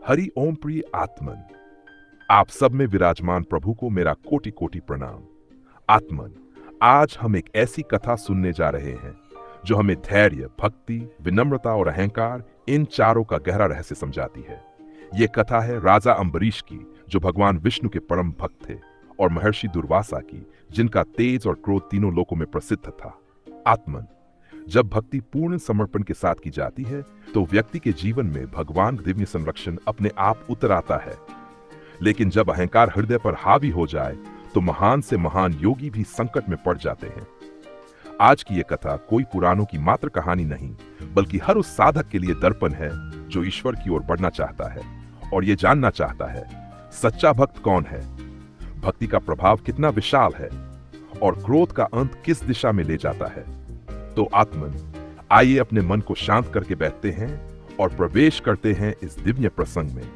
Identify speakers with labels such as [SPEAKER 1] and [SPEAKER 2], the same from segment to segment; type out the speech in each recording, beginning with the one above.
[SPEAKER 1] हरि ओम प्रिय आत्मन, आप सब में विराजमान प्रभु को मेरा कोटि कोटि प्रणाम। आत्मन, आज हम एक ऐसी कथा सुनने जा रहे हैं जो हमें धैर्य, भक्ति, विनम्रता और अहंकार, इन चारों का गहरा रहस्य समझाती है। ये कथा है राजा अम्बरीश की, जो भगवान विष्णु के परम भक्त थे, और महर्षि दुर्वासा की, जिनका तेज और क्रोध तीनों लोकों में प्रसिद्ध था। आत्मन, जब भक्ति पूर्ण समर्पण के साथ की जाती है तो व्यक्ति के जीवन में भगवान दिव्य संरक्षण अपने आप उतर आता है। लेकिन जब अहंकार हृदय पर हावी हो जाए तो महान से महान योगी भी संकट में पड़ जाते हैं। आज की ये कथा कोई पुराणों की मात्र कहानी नहीं, बल्कि हर उस साधक के लिए दर्पण है जो ईश्वर की ओर बढ़ना चाहता है और ये जानना चाहता है सच्चा भक्त कौन है, भक्ति का प्रभाव कितना विशाल है और क्रोध का अंत किस दिशा में ले जाता है। तो आत्मन, आइए अपने मन को शांत करके बैठते हैं और प्रवेश करते हैं इस दिव्य प्रसंग में,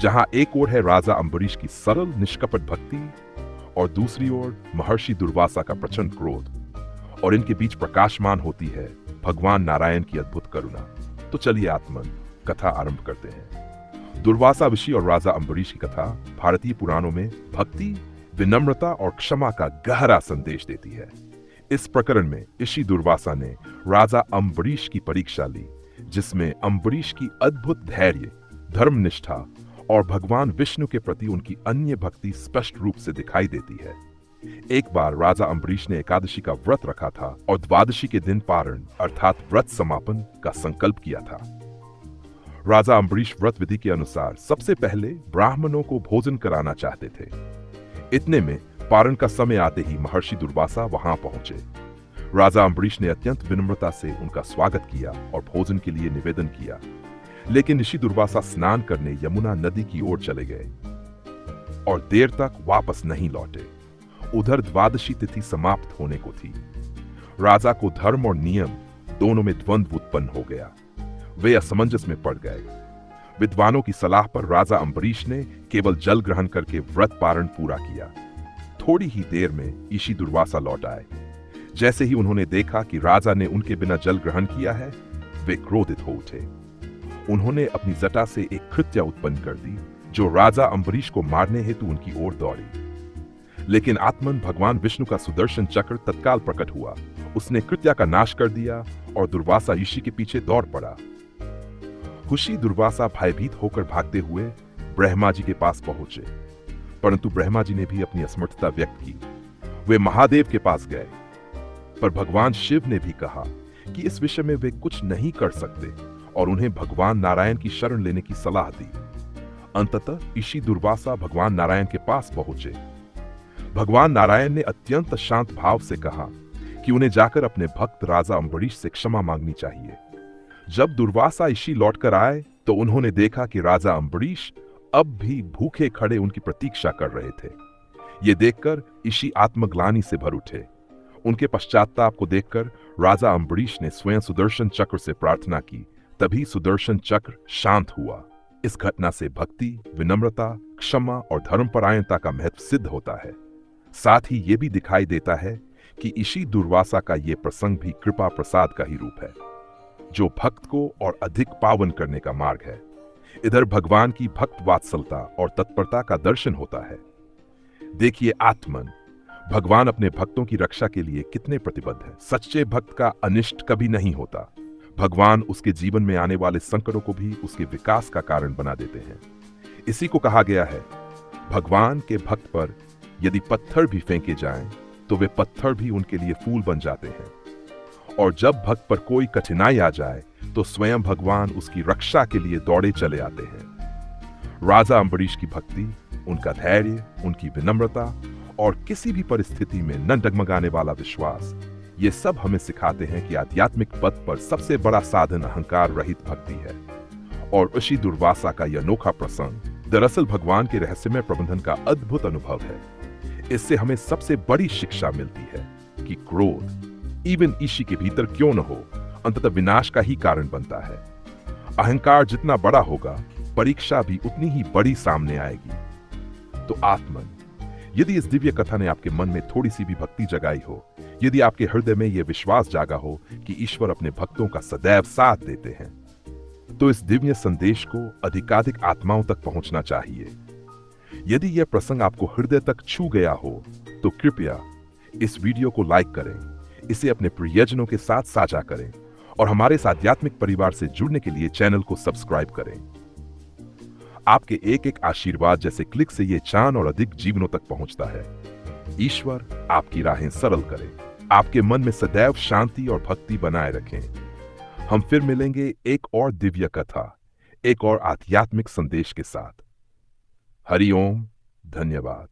[SPEAKER 1] जहां एक ओर है राजा अम्बरीश की सरल निष्कपट भक्ति और दूसरी ओर महर्षि दुर्वासा का प्रचंड क्रोध, और इनके बीच प्रकाशमान होती है भगवान नारायण की अद्भुत करुणा। तो चलिए आत्मन, कथा आरंभ करते हैं। दुर्वासा ऋषि और राजा अम्बरीश की कथा भारतीय पुराणों में भक्ति, विनम्रता और क्षमा का गहरा संदेश देती है। इस प्रकरण में ऋषि दुर्वासा ने राजा अम्बरीश की परीक्षा ली, जिसमें अम्बरीश की अद्भुत धैर्य, धर्मनिष्ठा और भगवान विष्णु के प्रति उनकी अन्य भक्ति स्पष्ट रूप से दिखाई देती है। एक बार राजा अम्बरीश ने एकादशी का व्रत रखा था और द्वादशी के दिन पारण अर्थात व्रत समापन का संकल्प किया था। राजा अम्बरीश व्रत विधि के अनुसार सबसे पहले ब्राह्मणों को भोजन कराना चाहते थे। इतने में पारण का समय आते ही महर्षि दुर्वासा वहां पहुंचे। राजा अम्बरीश ने अत्यंत विनम्रता से उनका स्वागत किया और भोजन के लिए निवेदन किया, लेकिन ऋषि दुर्वासा स्नान करने यमुना नदी की ओर चले गए और देर तक वापस नहीं लौटे। उधर द्वादशी तिथि समाप्त होने को थी। राजा को धर्म और नियम दोनों में द्वंद्व उत्पन्न हो गया। वे असमंजस में पड़ गए। विद्वानों की सलाह पर राजा अम्बरीश ने केवल जल ग्रहण करके व्रत पारण पूरा किया। थोड़ी ही देर में ऋषि दुर्वासा लौट आए। जैसे ही उन्होंने देखा कि राजा ने उनके बिना जल ग्रहण किया है, वे क्रोधित हो उठे। उन्होंने अपनी जटा से एक कृत्या उत्पन्न कर दी, जो राजा अम्बरीश को मारने हेतु उनकी ओर दौड़ी। लेकिन आत्मन, भगवान विष्णु का सुदर्शन चक्र तत्काल प्रकट हुआ। उसने कृत्या का नाश कर दिया और दुर्वासा ऋषि के पीछे दौड़ पड़ा। ऋषि दुर्वासा भयभीत होकर भागते हुए ब्रह्मा जी के पास पहुंचे, परंतु ब्रह्मा जी ने भी अपनी असमर्थता व्यक्त की। वे महादेव के पास गए, पर भगवान शिव ने भी कहा कि इस विषय में वे कुछ नहीं कर सकते और उन्हें भगवान नारायण की शरण लेने की सलाह दी। अंततः ऋषि दुर्वासा भगवान नारायण के पास पहुंचे। भगवान नारायण ने अत्यंत शांत भाव से कहा कि उन्हें जाकर अपने भक्त राजा अम्बरीश से क्षमा मांगनी चाहिए। जब दुर्वासा ऋषि लौटकर आए तो उन्होंने देखा कि राजा अम्बरीश अब भी भूखे खड़े उनकी प्रतीक्षा कर रहे थे। ये देखकर ऋषि आत्मग्लानि से भर उठे। उनके पश्चाताप को देखकर राजा अम्बरीश ने स्वयं सुदर्शन चक्र से प्रार्थना की। तभी सुदर्शन चक्र शांत हुआ। इस घटना से भक्ति, विनम्रता, क्षमा और धर्मपरायणता का महत्व सिद्ध होता है। साथ ही ये भी दिखाई देता है कि ऋषि दुर्वासा का ये प्रसंग भी कृपा प्रसाद का ही रूप है, जो भक्त को और अधिक पावन करने का मार्ग है। इधर भगवान की भक्त वात्सलता और तत्परता का दर्शन होता है। देखिए आत्मन, भगवान अपने भक्तों की रक्षा के लिए कितने प्रतिबद्ध है। सच्चे भक्त का अनिष्ट कभी नहीं होता। भगवान उसके जीवन में आने वाले संकटों को भी उसके विकास का कारण बना देते हैं। इसी को कहा गया है, भगवान के भक्त पर यदि पत्थर भी फेंके जाएं, तो वे पत्थर भी उनके लिए फूल बन जाते हैं। और जब भक्त पर कोई कठिनाई आ जाए तो स्वयं भगवान उसकी रक्षा के लिए दौड़े चले आते हैं। राजा अम्बरीश की भक्ति, उनका धैर्य, उनकी विनम्रता और किसी भी परिस्थिति में न डगमगाने वाला विश्वास, ये सब हमें सिखाते हैं कि आध्यात्मिक पथ पर सबसे बड़ा साधन अहंकार रहित भक्ति है। और ऋषि दुर्वासा का यह अनोखा प्रसंग दरअसल भगवान के रहस्यमय प्रबंधन का अद्भुत अनुभव है। इससे हमें सबसे बड़ी शिक्षा मिलती है कि क्रोध इवन ईशी के भीतर क्यों न हो, अंततः विनाश का ही कारण बनता है। अहंकार जितना बड़ा होगा, परीक्षा भी उतनी ही बड़ी सामने आएगी। तो आत्मन, यदि इस दिव्य कथा ने आपके मन में थोड़ी सी भी भक्ति जगाई हो, यदि आपके हृदय में यह विश्वास जागा हो कि ईश्वर अपने भक्तों का सदैव साथ देते हैं, तो इस दिव्य संदेश को अधिकाधिक आत्माओं तक पहुंचना चाहिए। यदि यह प्रसंग आपको हृदय तक छू गया हो तो कृपया इस वीडियो को लाइक करें, इसे अपने प्रियजनों के साथ साझा करें और हमारे इस आध्यात्मिक परिवार से जुड़ने के लिए चैनल को सब्सक्राइब करें। आपके एक एक आशीर्वाद जैसे क्लिक से यह चांद और अधिक जीवनों तक पहुंचता है। ईश्वर आपकी राहें सरल करे, आपके मन में सदैव शांति और भक्ति बनाए रखें। हम फिर मिलेंगे एक और दिव्य कथा, एक और आध्यात्मिक संदेश के साथ। हरि ओम, धन्यवाद।